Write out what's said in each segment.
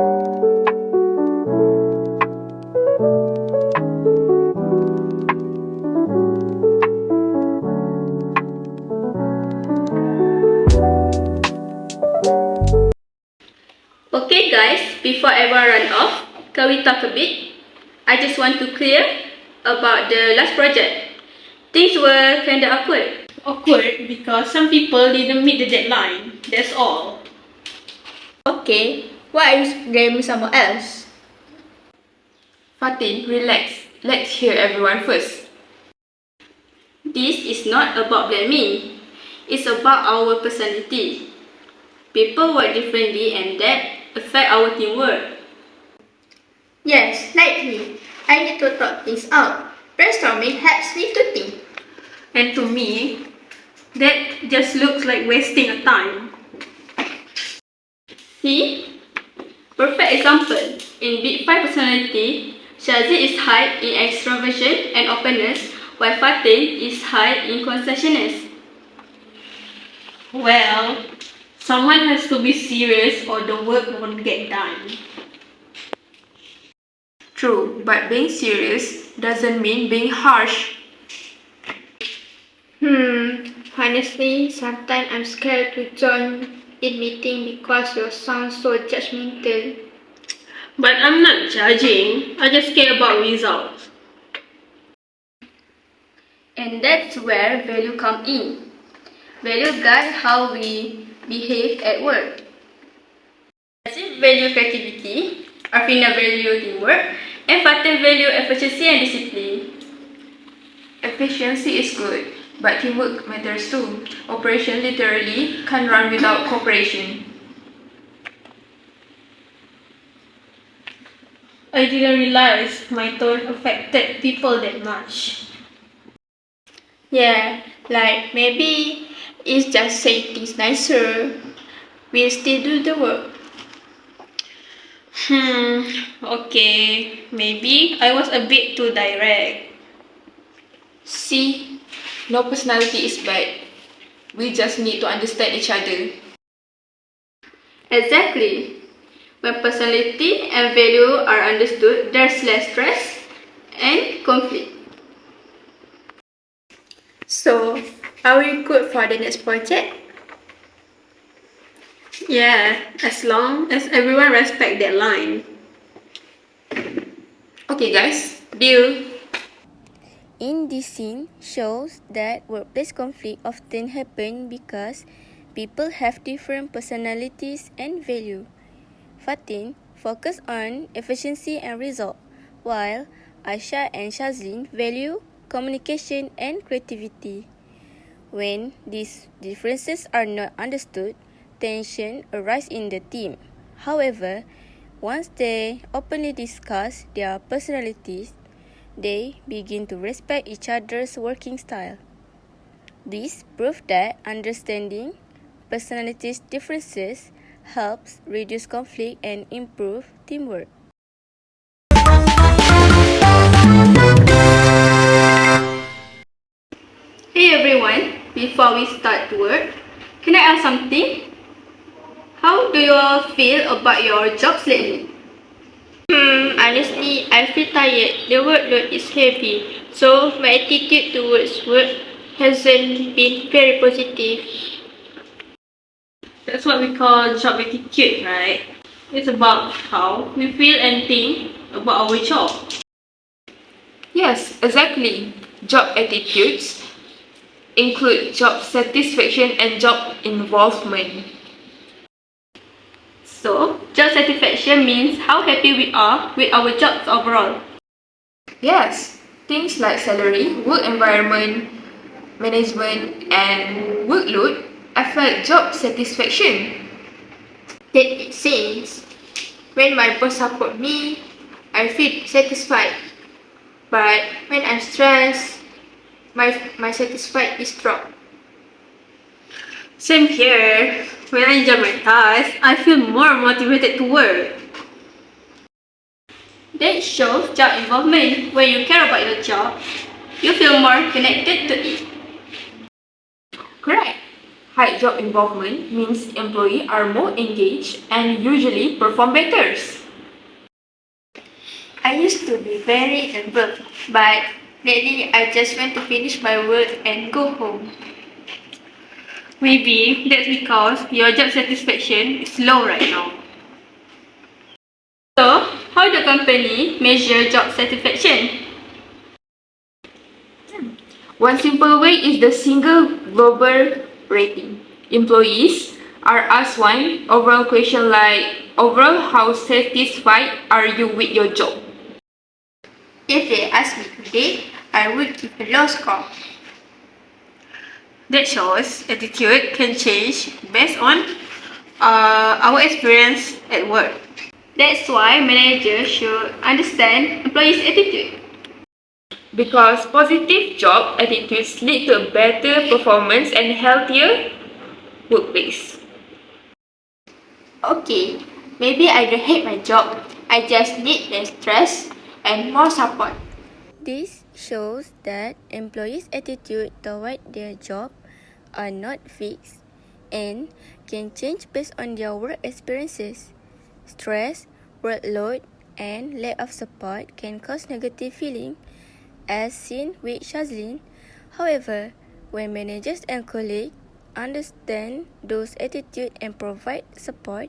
Okay guys, before everyone run off, can we talk a bit? I just want to clear about the last project. Things were kinda awkward. Awkward because some people didn't meet the deadline. That's all. Okay, why are you blaming someone else? Fatin, relax. Let's hear everyone first. This is not about blaming. It's about our personality. People work differently and that affect our teamwork. Yes, like me. I need to talk things out. Brainstorming helps me to think. And to me, that just looks like wasting a time. See? Perfect example. In Big 5 personality, Shazid is high in extroversion and openness, while Fatin is high in concessionaires. Well, someone has to be serious or the work won't get done. True, but being serious doesn't mean being harsh. Honestly, sometimes I'm scared to join in meeting because you sound so judgmental. But I'm not judging. I just care about results. And that's where value come in. Value guide how we behave at work. Shazid value creativity, Arfina value teamwork, and Fatin value efficiency and discipline. Efficiency is good, but teamwork matters too. Operation literally can't run without cooperation. I didn't realize my tone affected people that much. Yeah, like maybe it's just saying things nicer. We'll still do the work. Okay. Maybe I was a bit too direct. See, no personality is bad. We just need to understand each other. Exactly. When personality and value are understood, there's less stress and conflict. So, are we good for the next project? Yeah, as long as everyone respect that line. Okay guys, deal. In this scene shows that workplace conflict often happen because people have different personalities and value. Fatin focus on efficiency and result, while Aisha and Shazlin value communication and creativity. When these differences are not understood, tension arises in the team. However, once they openly discuss their personalities, they begin to respect each other's working style. This proves that understanding personalities' differences helps reduce conflict and improve teamwork. Hey everyone, before we start work, can I ask something? How do you all feel about your jobs lately? Honestly, I feel tired. The workload is heavy, so my attitude towards work hasn't been very positive. That's what we call job attitude, right? It's about how we feel and think about our job. Yes, exactly. Job attitudes include job satisfaction and job involvement. So, job satisfaction means how happy we are with our jobs overall. Yes, things like salary, work environment, management, and workload affect job satisfaction. That makes sense. When my boss support me, I feel satisfied. But when I'm stressed, my satisfied is drop. Same here. When I enjoy my task, I feel more motivated to work. That shows job involvement. When you care about your job, you feel more connected to it. Correct. High job involvement means employees are more engaged and usually perform better. I used to be very involved, but lately I just want to finish my work and go home. Maybe that's because your job satisfaction is low right now. So, how the company measure job satisfaction? One simple way is the single global rating. Employees are asked one overall question like, overall, how satisfied are you with your job? If they ask me today, I would give a low score. That shows attitude can change based on our experience at work. That's why managers should understand employees' attitude. Because positive job attitudes lead to a better performance and healthier workplace. Okay, maybe I don't hate my job. I just need less stress and more support. This shows that employees' attitude toward their job are not fixed and can change based on their work experiences. Stress, workload, and lack of support can cause negative feeling, as seen with Shazlin. However, when managers and colleagues understand those attitudes and provide support,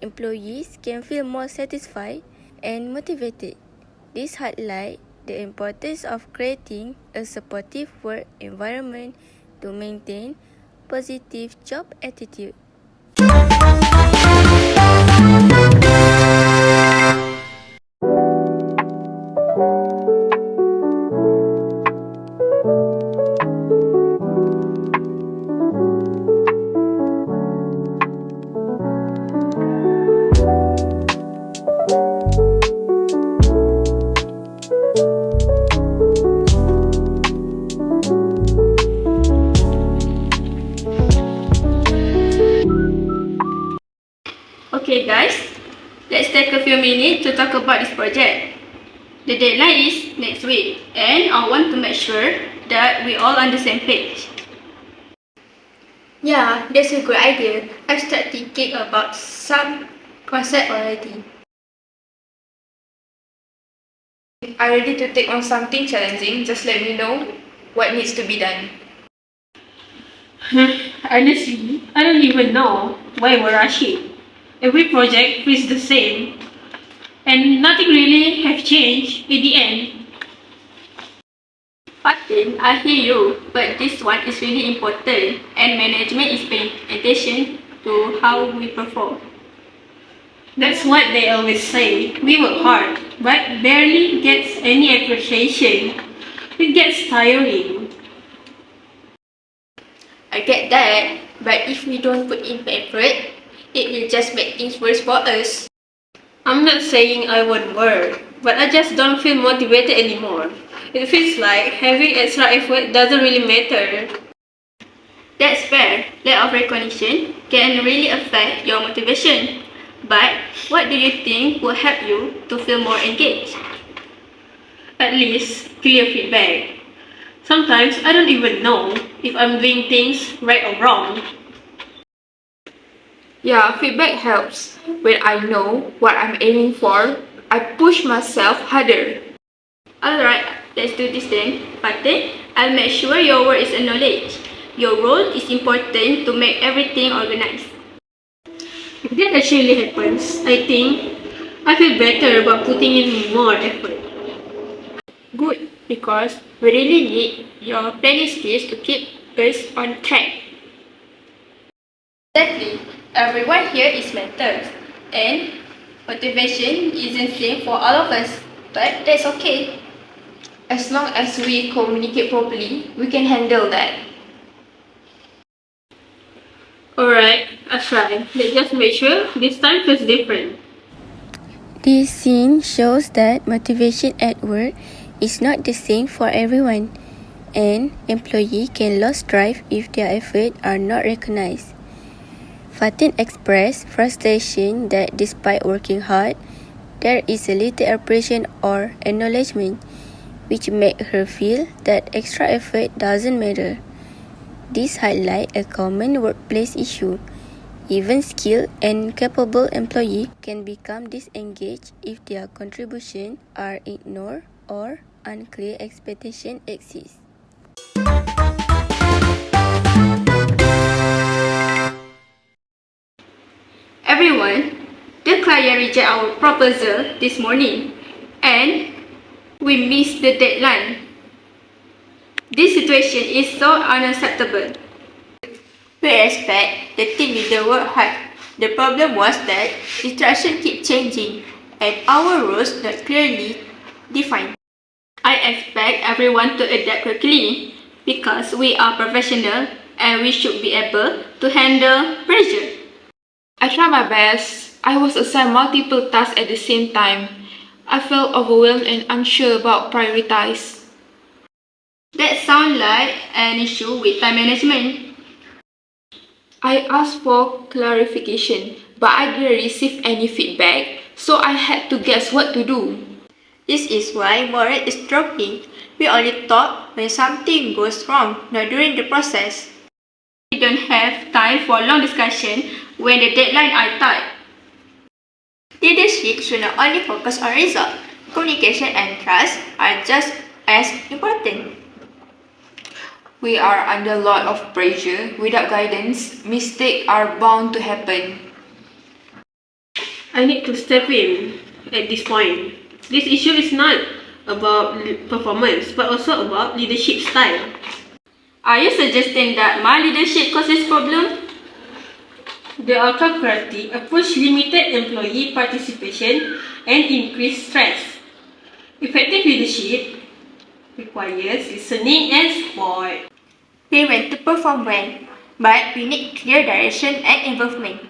employees can feel more satisfied and motivated. This highlights the importance of creating a supportive work environment to maintain positive job attitude. Okay guys, let's take a few minutes to talk about this project. The deadline is next week and I want to make sure that we all on the same page. Yeah, that's a good idea. I start thinking about some concept already. Are ready to take on something challenging? Just let me know what needs to be done. Honestly, I don't even know why we're rushing. Every project feels the same, and nothing really have changed at the end. Fatin, I hear you, but this one is really important and management is paying attention to how we perform. That's what they always say. We work hard, but barely gets any appreciation. It gets tiring. I get that, but if we don't put in effort, it will just make things worse for us. I'm not saying I won't work, but I just don't feel motivated anymore. It feels like having extra effort doesn't really matter. That's fair. Lack of recognition can really affect your motivation. But what do you think will help you to feel more engaged? At least clear feedback. Sometimes I don't even know if I'm doing things right or wrong. Yeah, feedback helps. When I know what I'm aiming for, I push myself harder. Alright, let's do this then. Fatin, I'll make sure your work is acknowledged. Your role is important to make everything organized. If that actually happens, I think I feel better about putting in more effort. Good, because we really need your planning skills to keep us on track. Exactly. Everyone here is mentors. And motivation isn't same for all of us. But that's okay. As long as we communicate properly, we can handle that. Alright, I'll try. Let's just make sure this time feels different. This scene shows that motivation at work is not the same for everyone. An employee can lose drive if their efforts are not recognized. Fatin expressed frustration that despite working hard, there is a little appreciation or acknowledgement, which made her feel that extra effort doesn't matter. This highlights a common workplace issue. Even skilled and capable employees can become disengaged if their contributions are ignored or unclear expectations exist. Everyone, the client rejected our proposal this morning and we missed the deadline. This situation is so unacceptable. We expect the team leader work hard. The problem was that instructions keep changing and our roles not clearly defined. I expect everyone to adapt quickly because we are professional and we should be able to handle pressure. I tried my best. I was assigned multiple tasks at the same time. I felt overwhelmed and unsure about prioritize. That sounds like an issue with time management. I asked for clarification, but I didn't receive any feedback, so I had to guess what to do. This is why morale is dropping. We only talk when something goes wrong, not during the process. We don't have time for long discussion when the deadlines are tight. Leadership should not only focus on results. Communication and trust are just as important. We are under a lot of pressure. Without guidance, mistakes are bound to happen. I need to step in at this point. This issue is not about performance, but also about leadership style. Are you suggesting that my leadership causes problem? The autocratic approach limited employee participation and increased stress. Effective leadership requires listening and support. We want to perform well, but we need clear direction and involvement.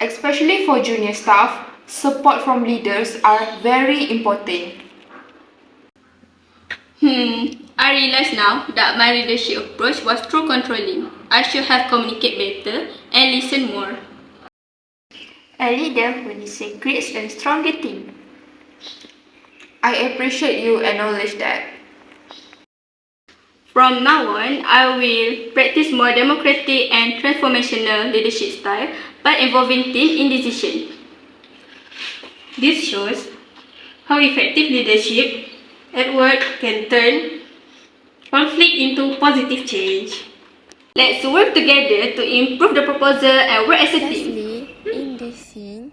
Especially for junior staff, support from leaders are very important. I realize now that my leadership approach was too controlling. I should have communicated better and listened more. A leader who listens creates a stronger team. I appreciate you acknowledge that. From now on, I will practice more democratic and transformational leadership style by involving team in decision. This shows how effective leadership at work can turn conflict into positive change. Let's work together to improve the proposal and work as a team. Lastly, in this scene,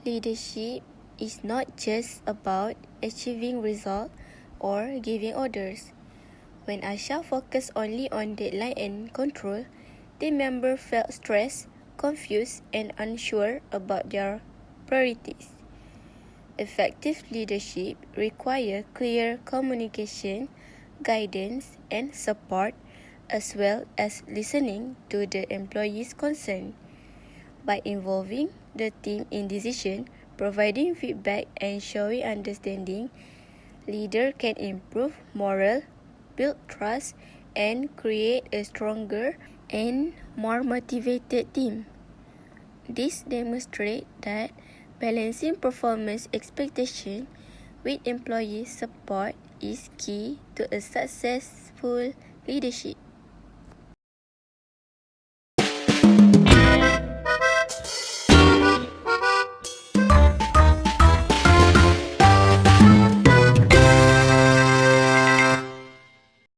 leadership is not just about achieving results or giving orders. When Asha focused only on deadline and control, team members felt stressed, confused, and unsure about their priorities. Effective leadership requires clear communication, guidance, and support, as well as listening to the employees' concern. By involving the team in decision, providing feedback, and showing understanding, leaders can improve morale, build trust, and create a stronger and more motivated team. This demonstrates that balancing performance expectation with employee support is key to a successful leadership.